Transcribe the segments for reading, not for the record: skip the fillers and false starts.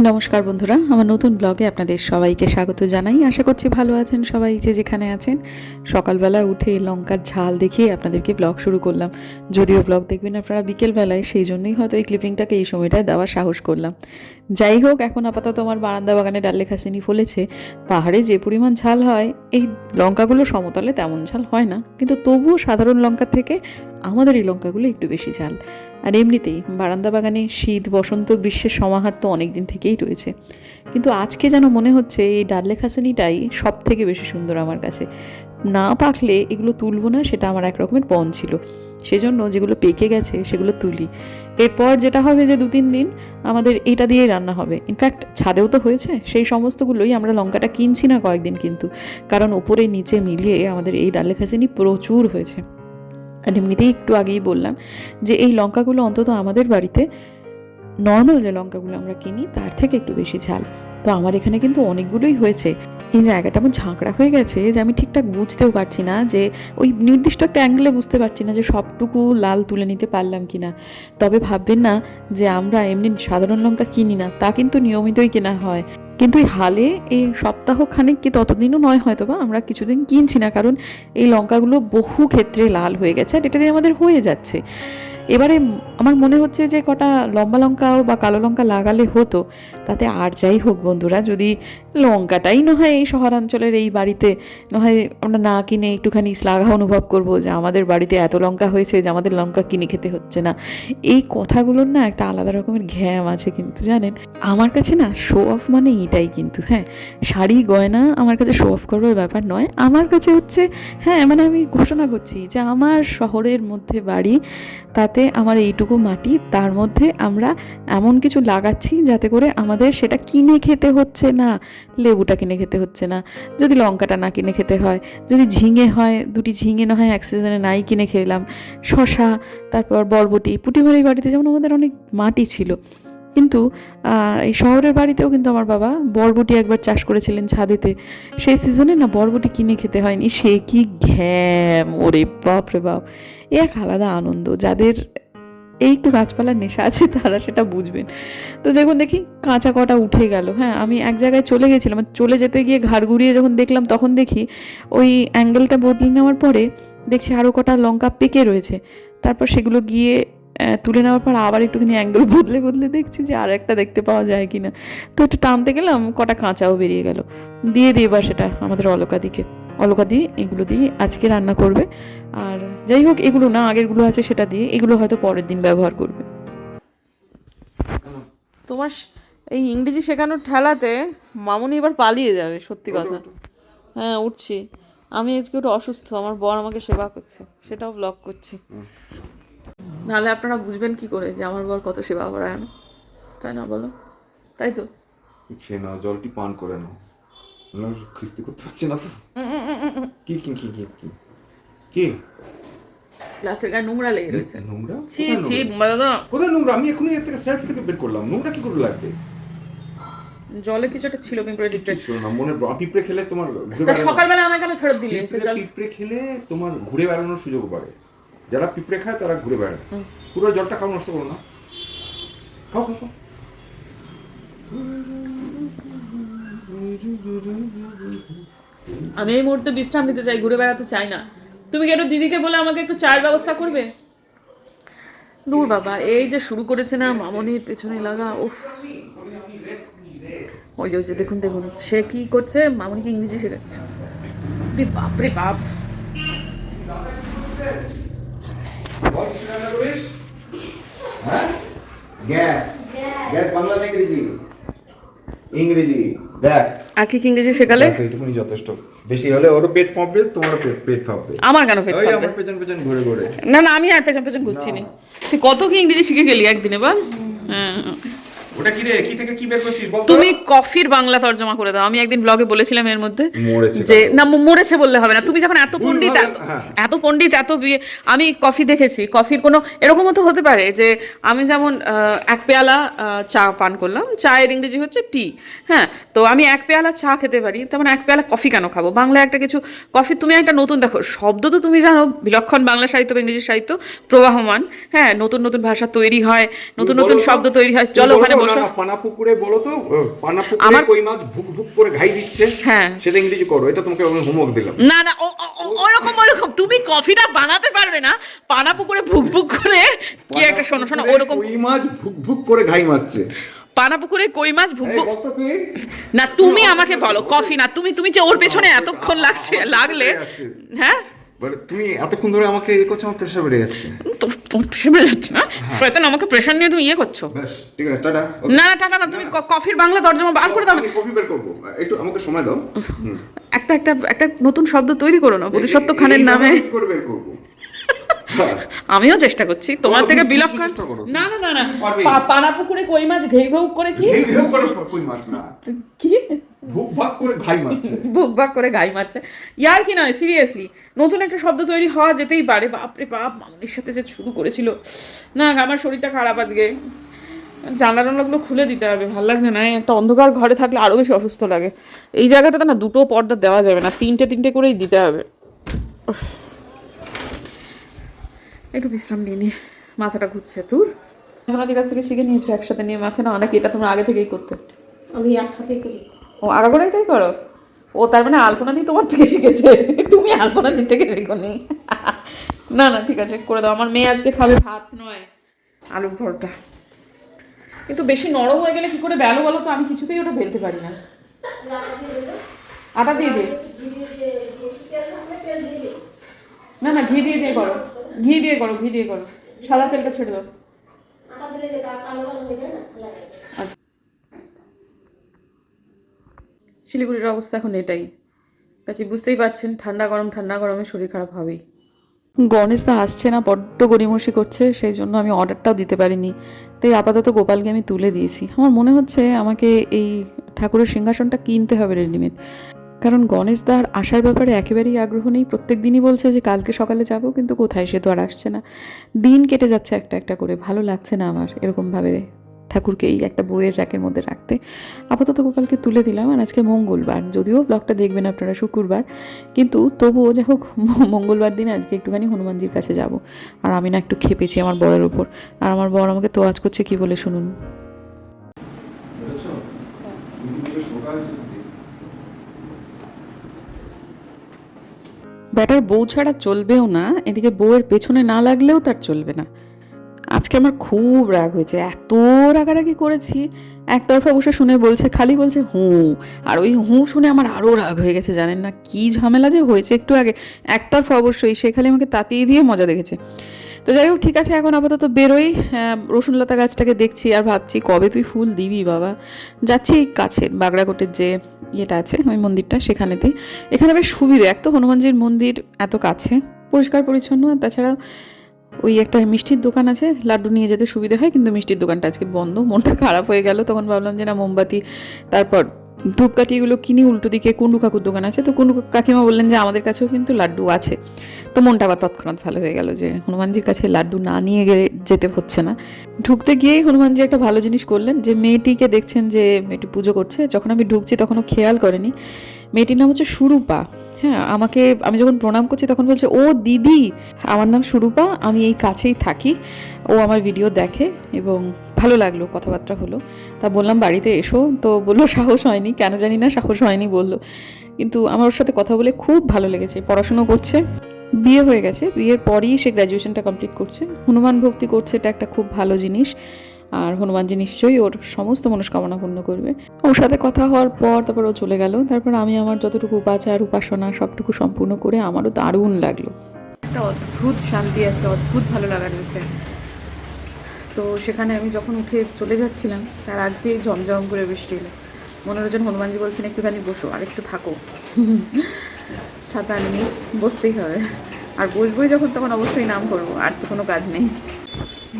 নমস্কার বন্ধুরা, আমার নতুন ব্লগে আপনাদের সবাইকে স্বাগত জানাই। আশা করছি ভালো আছেন সবাই, যে যেখানে আছেন। সকালবেলা উঠে লঙ্কার ঝাল দেখিয়ে আপনাদেরকে ব্লগ শুরু করলাম। যদিও ব্লগ দেখবেন আপনারা বিকেলবেলায়, সেই জন্যই হয়তো এই ক্লিপিংটাকে এই সময়টায় দেওয়ার সাহস করলাম। যাই হোক, এখন আপাতত আমার বারান্দা বাগানে ডাল লেখা চিনি ফলেছে। পাহাড়ে যে পরিমাণ ঝাল হয়, এই লঙ্কাগুলো সমতলে তেমন ঝাল হয় না, কিন্তু তবুও সাধারণ লঙ্কার থেকে আমাদের এই লঙ্কাগুলো একটু বেশি ঝাল। আর এমনিতেই বারান্দা বাগানে শীত, বসন্ত, গ্রীষ্মের সমাহার তো অনেক দিন থেকেই রয়েছে, কিন্তু আজকে যেন মনে হচ্ছে এই ডাল খাসানিটাই সব থেকে বেশি সুন্দর আমার কাছে। না পাকলে এগুলো তুলবো না, সেটা আমার এক রকমের পণ ছিল। সেজন্য যেগুলো পেকে গেছে সেগুলো তুলি। এরপর যেটা হবে যে 2-3 দিন আমাদের এটা দিয়েই রান্না হবে। ইনফ্যাক্ট ছাদেও তো হয়েছে, সেই সমস্তগুলোই আমরা লঙ্কাটা কিনছি না কয়েকদিন, কিন্তু কারণ উপরে নিচে মিলিয়ে আমাদের এই ডাল খাসানি প্রচুর হয়েছে। আর এমনিতেই একটু আগেই বললাম যে এই লঙ্কাগুলো অন্তত আমাদের বাড়িতে নর্মাল যে লঙ্কাগুলো আমরা কিনি তার থেকে একটু বেশি ঝাল। তো আমার এখানে কিন্তু অনেকগুলোই হয়েছে। এই জায়গাটা আমার ঝাঁকড়া হয়ে গেছে যে আমি ঠিকঠাক বুঝতেও পারছি না, যে ওই নির্দিষ্ট একটা অ্যাঙ্গেলে বুঝতে পারছি না যে সবটুকু লাল তুলে নিতে পারলাম কি না। তবে ভাববেন না যে আমরা এমনি সাধারণ লঙ্কা কিনি না, তা কিন্তু নিয়মিতই কেনা হয়। কিন্তু এই হালে এই সপ্তাহ খানিক কি ততদিনও নয় হয়তো বা আমরা কিছুদিন কিনছি না, কারণ এই লঙ্কাগুলো বহু ক্ষেত্রে লাল হয়ে গেছে আর এটা দিয়ে আমাদের হয়ে যাচ্ছে। এবারে আমার মনে হচ্ছে যে কটা লম্বা লঙ্কা বা কালো লঙ্কা লাগালে হতো, তাতে আর যাই হোক বন্ধুরা, যদি লঙ্কাটাই নয় এই শহরাঞ্চলের এই বাড়িতে নয় আমরা না কিনে একটুখানি শ্লাঘা অনুভব করব যে আমাদের বাড়িতে এত লঙ্কা হয়েছে যে আমাদের লঙ্কা কিনে খেতে হচ্ছে না। এই কথাগুলোর না একটা আলাদা রকমের ঘ্যাম আছে, কিন্তু জানেন আমার কাছে না শো অফ মানে এটাই কিন্তু। হ্যাঁ, শাড়ি গয়না আমার কাছে শো অফ করবার ব্যাপার নয়, আমার কাছে হচ্ছে হ্যাঁ মানে আমি ঘোষণা করছি যে আমার শহরের মধ্যে বাড়ি, তাতে আমার এইটুকু মাটি, তার মধ্যে আমরা এমন কিছু লাগাচ্ছি যাতে করে আমাদের সেটা কিনে খেতে হচ্ছে না। লেবুটা কিনে খেতে হচ্ছে না, যদি লঙ্কাটা না কিনে খেতে হয়, যদি ঝিঙে হয় 2টি ঝিঙে না হয় এক সিজনে নাই কিনে খেলাম, শশা, তারপর বরবটি। পুঁটিমারি বাড়িতে যেমন আমাদের অনেক মাটি ছিল, কিন্তু এই শহরের বাড়িতেও কিন্তু আমার বাবা বরবটি একবার চাষ করেছিলেন ছাদেতে। সেই সিজনে না বরবটি কিনে খেতে হয়নি। সে কি ঘ্যাম, ওরে বাপ রে বাপ! এক আলাদা আনন্দ। যাদের এই একটু গাছপালার নেশা আছে তারা সেটা বুঝবেন। তো দেখুন দেখি কাঁচা কটা উঠে গেল। হ্যাঁ, আমি এক জায়গায় চলে গেছিলাম, চলে যেতে গিয়ে ঘাড় ঘুরিয়ে যখন দেখলাম, তখন দেখি ওই অ্যাঙ্গেলটা বদলে নেওয়ার পরে দেখছি আরও কটা লঙ্কা পেকে রয়েছে। তারপর সেগুলো গিয়ে তুলে নেওয়ার পর আবার একটুখানি অ্যাঙ্গেল বদলে বদলে দেখছি যে আর একটা দেখতে পাওয়া যায় কিনা। তো একটু টানতে গেলাম, কটা কাঁচাও বেরিয়ে গেল। দিয়ে এবার সেটা আমাদের অলকা দিয়ে এগুলো দিয়ে আজকে রান্না করবে। আর যাই হোক, এগুলো না আগেরগুলো আছে সেটা দিয়ে, এগুলো হয়তো পরের দিন ব্যবহার করবে। তোমার এই ইংরেজি শেখানোর ঠেলাতে মামুনি এবার পালিয়ে যাবে, সত্যি কথা। হ্যাঁ, উঠছি। আমি আজকে একটু অসুস্থ, আমার বর আমাকে সেবা করছে, সেটাও ব্লগ করছি। নাহলে আপনারা বুঝবেন কি করে যে আমার বর কত সেবা করায় না, তাই না বলো? তাই তো। খেয়ে নাও, জলটি পান করে নাও। খিস্তি করতে পারছি না তো। কি কি কি কি কি কি গ্লাসের গায়ে নোংরা লেগে রয়েছে। নোংরা? ছি ছি দাদা, কোথায় নোংরা? আমি এখনই এর থেকে সেলফ থেকে বের করলাম। নোংরা কি করে লাগবে? জলে কিছু একটা ছিল, পিঁপড়ে টিপড়ে। কিছু না, মনে পিঁপড়ে খেলে তোমার ঘুরে তা বেড়ানো। সকালবেলা আমাকে কেন ফেরত দিলে সে জল? পিঁপড়ে খেলে তোমার ঘুরে বেড়ানোর সুযোগ বাড়ে। যারা পিঁপড়ে খায় তারা ঘুরে বেড়ায়। পুরো জলটা খাও, নষ্ট করো না। খাও খাও খাও। আমি এই মুহূর্তে বিশ্রাম নিতে চাই, ঘুরে বেড়াতে চাই না। তুমি কি একটু দিদিকে বলে আমাকে একটু চায়ের ব্যবস্থা করবে? দূর বাবা, এই যে শুরু করেছে না মামনির পেছনে লাগা, উফ! ওই যে দেখুন দেখুন সে কি করছে, মামনিকে ইংরেজি শেখাচ্ছে। বাপ রে বাপ! গ্যাস গ্যাস বাংলা না ইংরেজি? ইংরেজি। দেখ আর কি ইংরেজি শেখালে? এইটুকুনি যথেষ্ট। বেশি হলে ওর পেট ফাঁপবে, তোমার পেট ফাঁপবে। আমার কেন পেট ফাঁপবে? আমার পেছন পেছন ঘুরে ঘুরে। না না, আমি আর পেছন পেছন ঘুরছি না। তুই কত কি ইংরেজি শিখে গেলি একদিনে বল? হ্যাঁ। ওটা কি রে? কি থেকে কি বের করছিস বল? তুমি কফির বাংলা তর্জমা করে দাও। আমি একদিন ব্লগে বলেছিলাম এর মধ্যে মরেছে যে না, মরেছে বললে হবে না। তুমি যখন এত পণ্ডিত, হ্যাঁ। এত পণ্ডিত, এত বিয়ে, আমি কফি দেখেছি। কফির কোনো এরকমও তো হতে পারে যে আমি যেমন এক পেয়ালা চা পান করলাম, চায়ের ইংরেজি হচ্ছে টি। হ্যাঁ, তো আমি এক পেয়ালা চা খেতে পারি, তেমন এক পেয়ালা কফি কেন খাবো? বাংলা একটা কিছু কফি, তুমি একটা নতুন দেখো শব্দ তো তুমি জানো, বিলক্ষণ বাংলা সাহিত্য বা ইংরেজি সাহিত্য প্রবাহমান। হ্যাঁ, নতুন নতুন ভাষা তৈরি হয়, নতুন নতুন শব্দ তৈরি হয়। চলো ওখানে সমস্যা। না, পানা পুকুরে বলো তো, পানা পুকুরে কই মাছ ভুক ভুক করে ঘাই দিচ্ছে, হ্যাঁ সেটা ইংরেজি করো, এটা তোমাকে আমি হোমওয়ার্ক দিলাম। না না, ওরকম তুমি কফিটা বানাতে পারবে না, পানা পুকুরে ভুক ভুক করে কি একটা, শোনো শোনো, ওরকম কই মাছ ভুক ভুক করে ঘাই মারছে। পানা পুকুরে কই মাছ ভুক ভুক, বলতো তুই না তুমি আমাকে বলো, কফি না, তুমি যে ওর পেছনে এতক্ষণ লাগলে, হ্যাঁ তুমি এতক্ষণ ধরে আমাকে ইয়ে করছো, আমার প্রেশার বেড়ে যাচ্ছে। তোমার প্রেশার বেড়ে যাচ্ছে না, শয়তান, আমাকে প্রেশার নিয়ে তুমি ইয়ে করছো। বেশ ঠিক আছে, টাটা। না না টাটা না, তুমি কফির বাংলা তর্জমা বার করে দাও। আমি কফি বের করবো, একটু আমাকে সময় দাও। একটা একটা একটা নতুন শব্দ তৈরি করো না বোধিসত্ত্ব খানের নামে। করে বের করবো। আমিও চেষ্টা করছি তোমার থেকে বিলক্ষণ। না না না না, পানা পুকুরে কই মাছ ঘেই ঘেউ করে কি, ঘেউ ঘেউ করে কই মাছ না, কি ভুক ভাগ করে ঘাই মারছে, বুক বাক করে গাই মারছে। ইয়ার কি নয়, সিরিয়াসলি নতুন একটা শব্দ তৈরি হওয়া যেতেই পারে। বাপরে বাপ, মামনির সাথে যে শুরু করেছিল না, আমার শরীরটা খারাপ আজকে। জানলা টানলাগুলো খুলে দিতে হবে, ভালো লাগছে না। একটা অন্ধকার ঘরে থাকলে আরো বেশি অসুস্থ লাগে। এই জায়গাটাতে না দুটো পর্দা দেওয়া যাবে না, তিনটে তিনটে করেই দিতে হবে। একটু বিশ্রাম নিয়ে নি, মাথাটা ঘুরছে। তোর আপনাদের কাছ থেকে শিখে নিয়েছো একসাথে নিয়ে মাখে না, অনেক এটা তোমরা আগে থেকেই করতে। আমি একসাথেই করি। ও আগাগোড়াই তাই করো? ও তার মানে আলপনা দি তোমার থেকে শিখেছে, তুমি আলপনা দি থেকে শেখোনি। না না ঠিক আছে, করে দাও। আমার মেয়ে আজকে খাবে ভাত নয় আলুর ভরটা। কিন্তু বেশি নরম হয়ে গেলে কি করে বেলো বলো তো, আমি কিছুতেই ওটা বেলতে পারি না। আটা দিয়ে দে, না না ঘি দিয়ে দিয়ে করো, ঘি দিয়ে করো, ঘি দিয়ে করো, সাদা তেলটা ছেড়ে দাও। আচ্ছা, শিলিগুড়ির অবস্থা এখন এটাই, কাছে বুঝতেই পারছেন, ঠান্ডা গরমে শরীর খারাপ হবেই। গণেশ দা আসছে না, বড্ড গড়িমসি করছে, সেই জন্য আমি অর্ডারটাও দিতে পারিনি। তাই আপাতত গোপালকে আমি তুলে দিয়েছি। আমার মনে হচ্ছে আমাকে এই ঠাকুরের সিংহাসনটা কিনতে হবে রেডিমেড, কারণ গণেশ দার আসার ব্যাপারে একেবারেই আগ্রহ নেই। প্রত্যেক দিনই বলছে যে কালকে সকালে যাব, কিন্তু কোথায়, সে তো আর আসছে না। দিন কেটে যাচ্ছে একটা একটা করে, ভালো লাগছে না আমার এরকমভাবে ঠাকুরকে এই একটা বইয়ের র্যাকের মধ্যে রাখতে। আপাতত গোপালকে তুলে দিলাম। আর আজকে মঙ্গলবার, যদিও ব্লগটা দেখবেন আপনারা শুক্রবার, কিন্তু তবুও যাই হোক মঙ্গলবার দিন আজকে একটুখানি হনুমানজির কাছে যাব। আর আমি না একটু খেপেছি আমার বরের ওপর, আর আমার বর আমাকে তোয়াজ করছে কি বলে শুনুন। ব্যাটার বউ ছাড়া চলবেও না, এদিকে বউয়ের পেছনে না লাগলেও তার চলবে না। আজকে আমার খুব রাগ হয়েছে, এত রাগারাগি করেছি। একতরফা বসে শুনে বলছে, খালি বলছে হুঁ, আর ওই হুঁ শুনে আমার আরও রাগ হয়ে গেছে। জানেন না কি ঝামেলা যে হয়েছে একটু আগে। একতরফা অবশ্যই, সে খালি আমাকে তাতিয়ে দিয়ে মজা দেখেছে। তো যাই হোক ঠিক আছে, এখন আপাতত বেরোই। রসুনলতা গাছটাকে দেখছি আর ভাবছি কবে তুই ফুল দিবি বাবা। যাচ্ছি এই কাছের বাগড়াকোটের যে ইয়েটা আছে, ওই মন্দিরটা, সেখানেতেই। এখানে বেশ সুবিধে, এক তো হনুমানজির মন্দির এত কাছে, পরিষ্কার পরিচ্ছন্ন, আর তাছাড়া ওই একটা মিষ্টির দোকান আছে, লাড্ডু নিয়ে যেতে সুবিধা হয়। কিন্তু মিষ্টির দোকানটা আজকে বন্ধ, মনটা খারাপ হয়ে গেল। তখন ভাবলাম যে না, মোমবাতি তারপর ধূপকাঠি এগুলো কিনি। উল্টো দিকে কুন্ডু কাকুর দোকান আছে, তো কুন্ডু কাকিমা বললেন যে আমাদের কাছেও কিন্তু লাড্ডু আছে। তো মনটা আবার তৎক্ষণাৎ ভালো হয়ে গেল যে হনুমানজির কাছে লাড্ডু না নিয়ে গেলে যেতে হচ্ছে না। ঢুকতে গিয়েই হনুমানজি একটা ভালো জিনিস করলেন, যে মেয়েটিকে দেখছেন যে মেয়েটি পুজো করছে, যখন আমি ঢুকছি তখনও খেয়াল করেনি। মেয়েটির নাম হচ্ছে সুরূপা। হ্যাঁ, আমি যখন প্রণাম করছি তখন বলছে, ও দিদি, আমার নাম সুরূপা, আমি এই কাছেই থাকি। ও আমার ভিডিও দেখে এবং ভালো লাগলো, কথাবার্তা হলো। তা বললাম বাড়িতে এসো, তো বললো সাহস হয়নি, কেন জানি না সাহস হয়নি বললো। কিন্তু আমার ওর সাথে কথা বলে খুব ভালো লেগেছে। পড়াশুনো করছে, বিয়ে হয়ে গেছে, বিয়ের পরই সে গ্র্যাজুয়েশনটা কমপ্লিট করছে। হনুমান ভক্তি করছে, এটা একটা খুব ভালো জিনিস। আর হনুমানজি নিশ্চয়ই ওর সমস্ত মনস্কামনা পূর্ণ করবে। ওর সাথে কথা হওয়ার পর তারপর ও চলে গেল। তারপর আমি আমার যতটুকু উপাচার উপাসনা সবটুকু সম্পূর্ণ করে আমারও দারুণ লাগলো। একটা অদ্ভুত শান্তি আছে, অদ্ভুত ভালো লাগা রয়েছে। তো সেখানে আমি যখন উঠে চলে যাচ্ছিলাম তার আগ দিয়ে ঝমঝম করে বৃষ্টি এলো। মনোরঞ্জন হনুমানজি বলছেন একটুখানি বসো, আর একটু থাকো। ছাতা নিয়ে বসতেই হবে, আর বসবোই যখন তখন অবশ্যই নাম করবো, আর তো কোনো কাজ নেই।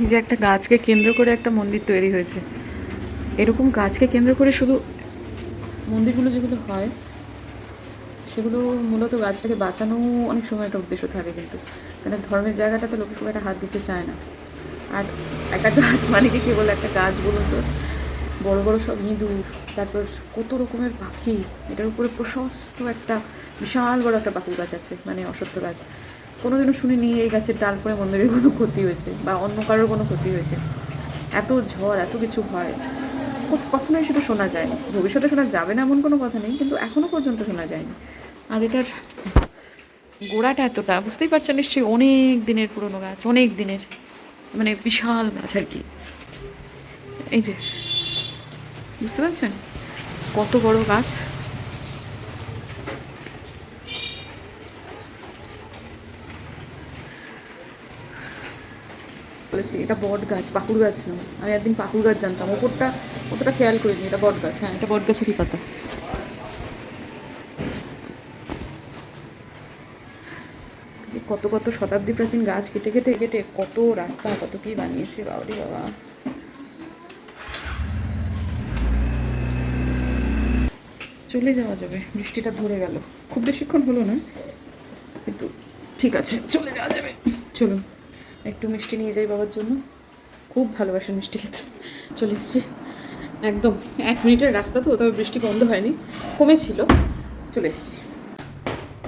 এই যে একটা গাছকে কেন্দ্র করে একটা মন্দির তৈরি হয়েছে। এরকম গাছকে কেন্দ্র করে শুধু মন্দিরগুলো যেগুলো হয় সেগুলো মূলত গাছটাকে বাঁচানো অনেক সময় একটা উদ্দেশ্য থাকে, কিন্তু মানে ধর্মের জায়গাটাতে লোকে খুব একটা হাত দিতে চায় না। আর একটা গাছ মানে কি কেবল একটা গাছ বলুন তো, বড় বড় সব ইঁদুর, তারপর কত রকমের পাখি, এটার উপরে প্রশস্ত একটা বিশাল বড় একটা পাকুর গাছ আছে, মানে অশ্বত্থ গাছ। কোনোদিনও শুনিনি এই গাছের ডাল পরে মন্দিরের কোনো ক্ষতি হয়েছে বা অন্য কারোর কোনো ক্ষতি হয়েছে। এত ঝড়, এত কিছু হয়, কখনোই সেটা শোনা যায়নি। ভবিষ্যতে শোনা যাবে না এমন কোনো কথা নেই, কিন্তু এখনও পর্যন্ত শোনা যায়নি। আর এটার গোড়াটা এতটা, বুঝতেই পারছেন নিশ্চয়ই, অনেক দিনের পুরনো গাছ, অনেক দিনের, মানে বিশাল গাছ আর কি। এই যে বুঝতে পারছেন কত বড় গাছ। বলেছি এটা বট গাছ, পাকুড় গাছ না। আমি একদিন পাকুড় গাছ জানতাম, ওপরটা অতটা খেয়াল করিনি। এটা বট গাছ, হ্যাঁ এটা বট গাছেরই পাতা। যে কত কত শতাব্দী প্রাচীন গাছ কেটে কেটে কেটে কত রাস্তা, কত কি বানিয়েছে বাবারি বাবা। চলে যাওয়া যাবে, বৃষ্টিটা ধরে গেল, খুব বেশিক্ষণ হলো না, কিন্তু ঠিক আছে চলে যাওয়া যাবে। চলুন একটু মিষ্টি নিয়ে যাই বাবার জন্য, খুব ভালোবাসেন মিষ্টি খেতে। চলে এসছি, একদম 1 মিনিটের রাস্তা তো, তবে বৃষ্টি বন্ধ হয়নি, কমেছিল। চলে এসছি।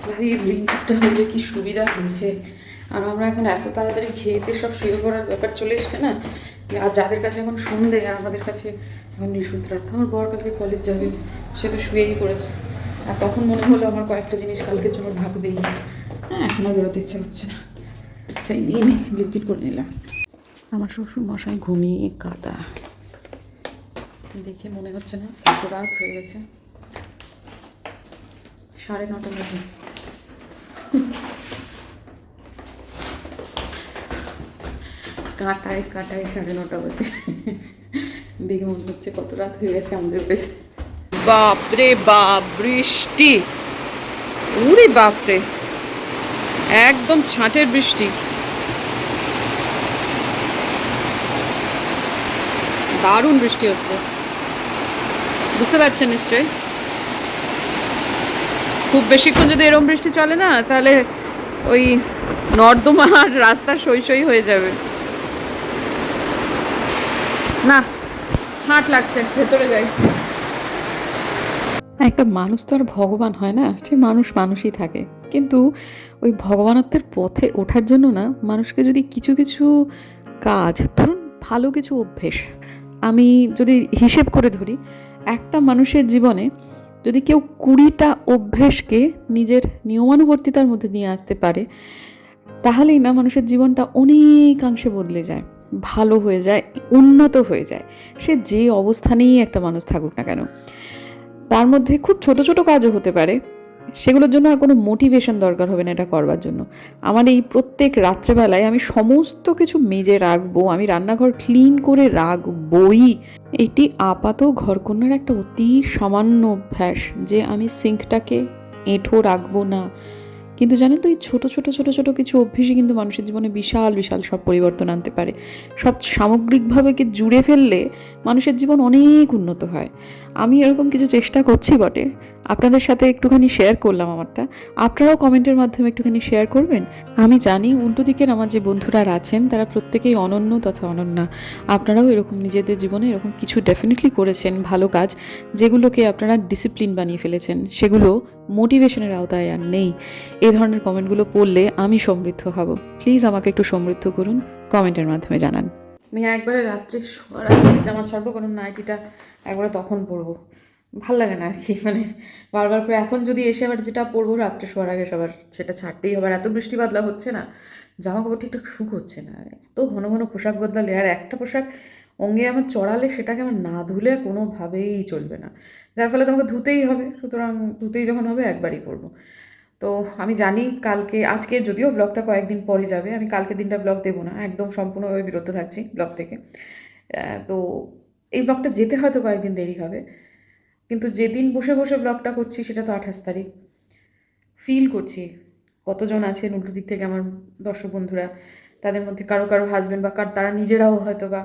ভাই এই ব্লিঙ্কিটটা হয়েছে কি সুবিধা হয়েছে। আর আমরা এখন এত তাড়াতাড়ি খেয়ে সব শুয়ে পড়ার ব্যাপার চলে এসছে না। আর যাদের কাছে এখন সন্ধে, আর আমাদের কাছে এখন নিশুত রাত। আমার বর কালকে কলেজ যাবে, সে তো শুয়েই পড়েছে। আর তখন মনে হলো আমার কয়েকটা জিনিস কালকের জন্য ভাগবেই। হ্যাঁ এখন আর বেরোতে ইচ্ছা হচ্ছে না, তাই নিয়ে ব্লিঙ্কিট করে নিলাম। আমার শ্বশুর মশাই ঘুমিয়ে কাদা, দেখে মনে হচ্ছে না এত রাত হয়ে গেছে। 9:30 বাজে। কাটায় কাটায় 9:30 বাজে, দেখে মনে হচ্ছে কত রাত হয়ে গেছে আমাদের কাছে। বাপরে বাপ বৃষ্টি, উরে বাপরে, একদম ছাঁটের বৃষ্টি। দারুণ বৃষ্টি হচ্ছে, বুঝতে পারছেন নিশ্চয়ই। খুব বেশিক্ষণ যদি এরম বৃষ্টি চলে না, তাহলে ওই নর্দমার রাস্তা সই সই হয়ে যাবে। না ছাঁট লাগছে, ভেতরে যাই। একটা মানুষ তো আর ভগবান হয় না, সে মানুষ মানুষই থাকে, কিন্তু ওই ভগবানত্বের পথে ওঠার জন্য না মানুষকে যদি কিছু কিছু কাজ, ধরুন ভালো কিছু অভ্যেস, আমি যদি হিসেব করে ধরি, একটা মানুষের জীবনে যদি কেউ 20টা অভ্যেসকে নিজের নিয়মানুবর্তিতার মধ্যে নিয়ে আসতে পারে, তাহলেই না মানুষের জীবনটা অনেকাংশে বদলে যায়, ভালো হয়ে যায়, উন্নত হয়ে যায়। সে যে অবস্থানেই একটা মানুষ থাকুক না কেন, তার মধ্যে খুব ছোট ছোট কাজও হতে পারে, সেগুলোর জন্য আর কোনো মোটিভেশন দরকার হবে না এটা করবার জন্য। আমার এই প্রত্যেক রাত্রেবেলায় আমি সমস্ত কিছু মেজে রাখবো, আমি রান্নাঘর ক্লিন করে রাখবই, এটি আপাত ঘরকন্যার একটা অতি সামান্য অভ্যাস, যে আমি সিঙ্কটাকে এঁঠো রাখবো না। কিন্তু জানেন তো, এই ছোটো ছোটো ছোটো ছোটো কিছু অভ্যেসই কিন্তু মানুষের জীবনে বিশাল বিশাল সব পরিবর্তন আনতে পারে। সব সামগ্রিকভাবে কি জুড়ে ফেললে মানুষের জীবন অনেক উন্নত হয়। আমি এরকম কিছু চেষ্টা করছি বটে, আপনাদের সাথে একটুখানি শেয়ার করলাম আমারটা। আপনারাও কমেন্টের মাধ্যমে একটুখানি শেয়ার করবেন। আমি জানি উল্টো দিকের আমার যে বন্ধুরা আছেন তারা প্রত্যেকেই অনন্য তথা অনন্যা। আপনারাও এরকম নিজেদের জীবনে এরকম কিছু ডেফিনেটলি করেছেন ভালো কাজ, যেগুলোকে আপনারা ডিসিপ্লিন বানিয়ে ফেলেছেন, সেগুলো মোটিভেশনের আওতায় আর নেই। এই ধরনের কমেন্টগুলো পড়লে আমি সমৃদ্ধ হব। প্লিজ আমাকে একটু সমৃদ্ধ করুন, কমেন্টের মাধ্যমে জানান। আমি একবারে রাত্রে শোয়ার আগে জামা ছাড়বো, কারণ নাইটিটা একবারে তখন পরবো, ভাল লাগে না আর কি, মানে বারবার করে। এখন যদি এসে আবার যেটা পরবো রাত্রে শোয়ার আগে, সবার সেটা ছাড়তেই হবে। এত বৃষ্টি বাদলা হচ্ছে না, জামা কাপড় ঠিকঠাক শুক হচ্ছে না, এত ঘন ঘন পোশাক বদলালে, আর একটা পোশাক অঙ্গে আমার চড়ালে সেটাকে আমার না ধুলে কোনোভাবেই চলবে না, যার ফলে তোমাকে ধুতেই হবে। সুতরাং ধুতেই যখন হবে একবারই পরবো। তো আমি জানি আজকে যদিও ব্লগটা কয়েকদিন পরে যাবে, আমি কালকে দিনটা ব্লগ দেবো না, একদম সম্পূর্ণভাবে বিরত থাকছি ব্লগ থেকে। তো এই ব্লগটা যেতে হয়তো কয়েকদিন দেরি হবে, কিন্তু যেদিন বসে বসে ব্লগটা করছি সেটা তো 28 তারিখ। ফিল করছি কতজন আছেন উল্টো দিক থেকে আমার দর্শক বন্ধুরা, তাদের মধ্যে কারো কারো হাজব্যান্ড বা তারা নিজেরাও হয়তো বা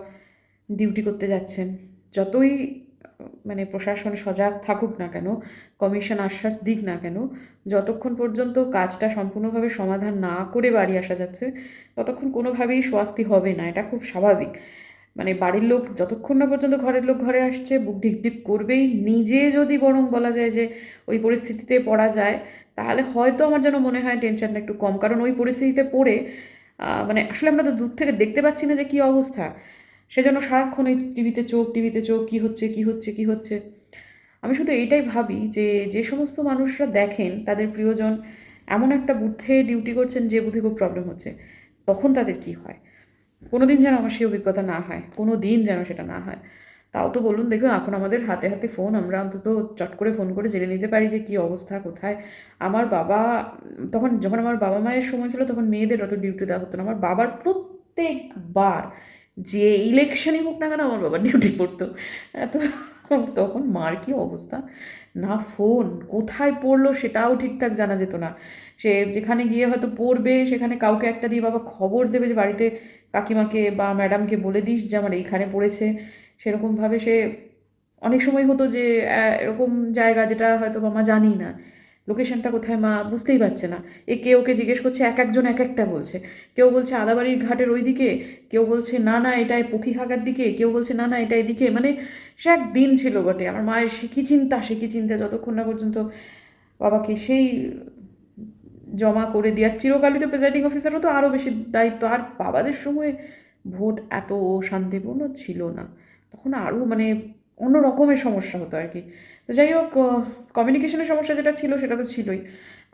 ডিউটি করতে যাচ্ছেন। যতই মানে প্রশাসন সজাগ থাকুক না কেন, কমিশন আশ্বাস দিক না কেন, যতক্ষণ পর্যন্ত কাজটা সম্পূর্ণভাবে সমাধান না করে বাড়ি আসা যাচ্ছে, ততক্ষণ কোনোভাবেই স্বস্তি হবে না, এটা খুব স্বাভাবিক। মানে বাড়ির লোক যতক্ষণ না পর্যন্ত ঘরের লোক ঘরে আসছে, বুক ঢিপ ঢিপ করবেই। নিজে যদি বরং বলা যায় যে ওই পরিস্থিতিতে পড়া যায়, তাহলে হয়তো আমার যেন মনে হয় টেনশনটা একটু কম। কারণ ওই পরিস্থিতিতে পড়ে মানে আসলে আমরা তো দূর থেকে দেখতে পাচ্ছি না যে কী অবস্থা, সেজন্য সারাক্ষণ এই টিভিতে চোখ কী হচ্ছে। আমি শুধু এইটাই ভাবি যে যে সমস্ত মানুষরা দেখেন তাদের প্রিয়জন এমন একটা বুথে ডিউটি করছেন যে বুথে খুব প্রবলেম হচ্ছে, তখন তাদের কি হয়। কোনো দিন যেন আমার সেই অভিজ্ঞতা না হয়, কোনো দিন যেন সেটা না হয়। তাও তো বলুন, দেখুন এখন আমাদের হাতে হাতে ফোন, আমরা অন্তত চট করে ফোন করে জেনে নিতে পারি যে কী অবস্থা কোথায়। আমার বাবা তখন, যখন আমার বাবা মায়ের সময় ছিল তখন মেয়েদের অত ডিউটি দেওয়া হতো না। আমার বাবার প্রত্যেকবার যে ইলেকশনই হোক না কেন আমার বাবার ডিউটি পড়তো। এত তখন মার কী অবস্থা, না ফোন কোথায় পড়লো সেটাও ঠিকঠাক জানা যেত না। সে যেখানে গিয়ে হয়তো পড়বে সেখানে কাউকে একটা দিয়ে বাবা খবর দেবে যে বাড়িতে কাকিমাকে বা ম্যাডামকে বলে দিস যে আমার এইখানে পড়েছে। সেরকমভাবে সে অনেক সময় হতো যে এরকম জায়গা যেটা হয়তো মা জানি না, লোকেশনটা কোথায় মা বুঝতেই পারছে না। কে ওকে জিজ্ঞেস করছে, এক একজন এক একটা বলছে। কেউ বলছে আদাবাড়ির ঘাটের ওই দিকে, কেউ বলছে না না এটা পক্ষীঘাটার দিকে, কেউ বলছে না না এটা এদিকে। মানে সে এক দিন ছিল বটে। আমার মায়ের সে কি চিন্তা যতক্ষণ না পর্যন্ত বাবাকে সেই জমা করে দিয়ে। আর চিরকালই তো প্রেজাইডিং অফিসারও তো আরও বেশি দায়িত্ব। আর বাবাদের সময় ভোট এত শান্তিপূর্ণ ছিল না, তখন আরও মানে অন্য রকমের সমস্যা হতো আর কি। তো যাই হোক, কমিউনিকেশনের সমস্যা যেটা ছিল সেটা তো ছিলই।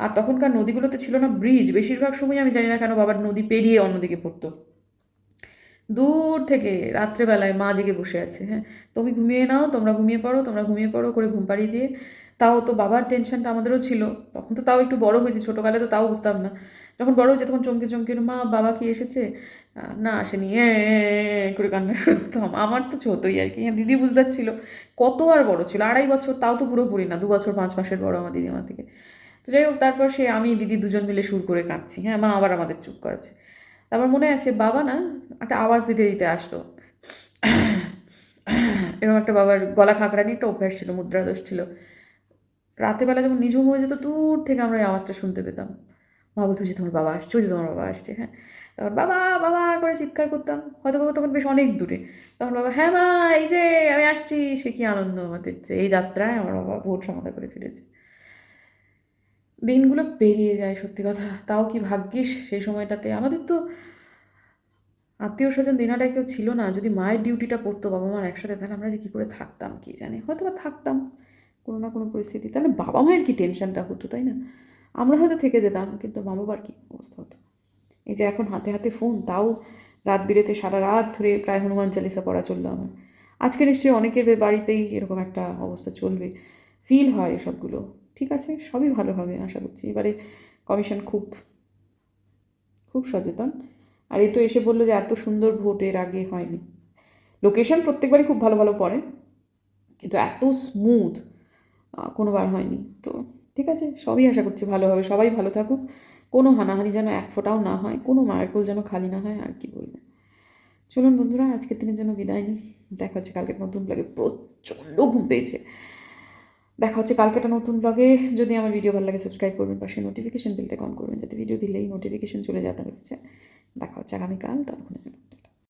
আর তখনকার নদীগুলোতে ছিল না ব্রিজ, বেশিরভাগ সময় আমি জানি না কেন বাবার নদী পেরিয়ে অন্যদিকে পড়তো। দূর থেকে রাত্রেবেলায় মা জেগে বসে আছে, হ্যাঁ তুমি ঘুমিয়ে নাও, তোমরা ঘুমিয়ে পড়ো করে ঘুম পাড়িয়ে দিয়ে। তাও তো বাবার টেনশনটা আমাদেরও ছিল। তখন তো তাও একটু বড় হয়েছে, ছোটোকালে তো তাও বুঝতাম না। যখন বড় হয়েছে তখন চমকে চমকে মা বাবা কি এসেছে, না আসেনি, করে কান্না শুরু করতাম। আমার তো ছোটোই আর কি, হ্যাঁ দিদি বুঝতে ছিল। কত আর বড় ছিল, 2.5 বছর, তাও তো পুরোপুরি না, 2 বছর 5 মাসের বড় আমার দিদি আমার থেকে। তো যাই হোক, তারপর সে আমি দিদি দুজন মিলে সুর করে কাঁদছি, হ্যাঁ মা আবার আমাদের চুপ করাচ্ছে। তারপর মনে আছে বাবা না একটা আওয়াজ দিতে দিতে আসতো, এরকম একটা বাবার গলা খাঁকড়ানি একটা অভ্যাস ছিল, মুদ্রা দোষ ছিল। রাতের বেলা যখন নিঝুম হয়ে যেত দূর থেকে আমরা এই আওয়াজটা শুনতে পেতাম। মা বলতো যে তোমার বাবা আসছে, ওই যে তোমার বাবা আসছে, হ্যাঁ। তারপর বাবা বাবা করে চিৎকার করতাম, হয়তো বাবা তখন বেশ অনেক দূরে। তখন বাবা হ্যাঁ মা এই যে আমি আসছি, সে কি আনন্দ আমাদের, যে এই যাত্রায় আমার বাবা ভোট সমাধা করে ফিরেছে। দিনগুলো পেরিয়ে যায় সত্যি কথা, তাও কি ভাগ্যিস সেই সময়টাতে আমাদের তো আত্মীয় স্বজন দিনাটায় কেউ ছিল না। যদি মায়ের ডিউটিটা পড়তো বাবা মার একসাথে, তাহলে আমরা যে কী করে থাকতাম কি জানি, হয়তো বা থাকতাম কোনো না কোনো পরিস্থিতি। তাহলে বাবা মায়ের কী টেনশনটা হতো, তাই না? আমরা হয়তো থেকে যেতাম, কিন্তু মা বাবার কী অবস্থা হতো। এই যে এখন হাতে হাতে ফোন, তাও রাত বিরেতে সারা রাত ধরে প্রায় হনুমান চালিসা পড়া চললো আমার। আজকে নিশ্চয়ই অনেকের বাড়িতেই এরকম একটা অবস্থা চলবে, ফিল হয় এসবগুলো। ঠিক আছে, সবই ভালো হবে আশা করছি। এবারে কমিশন খুব খুব সচেতন। আর এই তো এসে বললো যে এত সুন্দর ভোট এর আগে হয়নি। লোকেশন প্রত্যেকবারই খুব ভালো ভালো পড়ে, কিন্তু এত স্মুথ কোনোবার হয়নি। তো ঠিক আছে, সবই আশা করছি ভালো হবে, সবাই ভালো থাকুক, কোনো হানাহানি যেন এক ফোঁটাও না হয়, কোনো মায়ের কোল যেন খালি না হয়। আর কি বলবো, চলুন বন্ধুরা আজকের দিনের জন্য বিদায় নিই। দেখা হচ্ছে কালকের নতুন ব্লগে। প্রচণ্ড ঘুম পেয়েছে। দেখা হচ্ছে কালকে একটা নতুন ব্লগে। যদি আমার ভিডিও ভালো লাগে সাবস্ক্রাইব করবেন, পাশে নোটিফিকেশন বেলটা অন করবেন, যাতে ভিডিও দিলেই নোটিফিকেশন চলে যায় আপনাদের কাছে। দেখা হচ্ছে আগামীকাল, ততক্ষণের জন্য।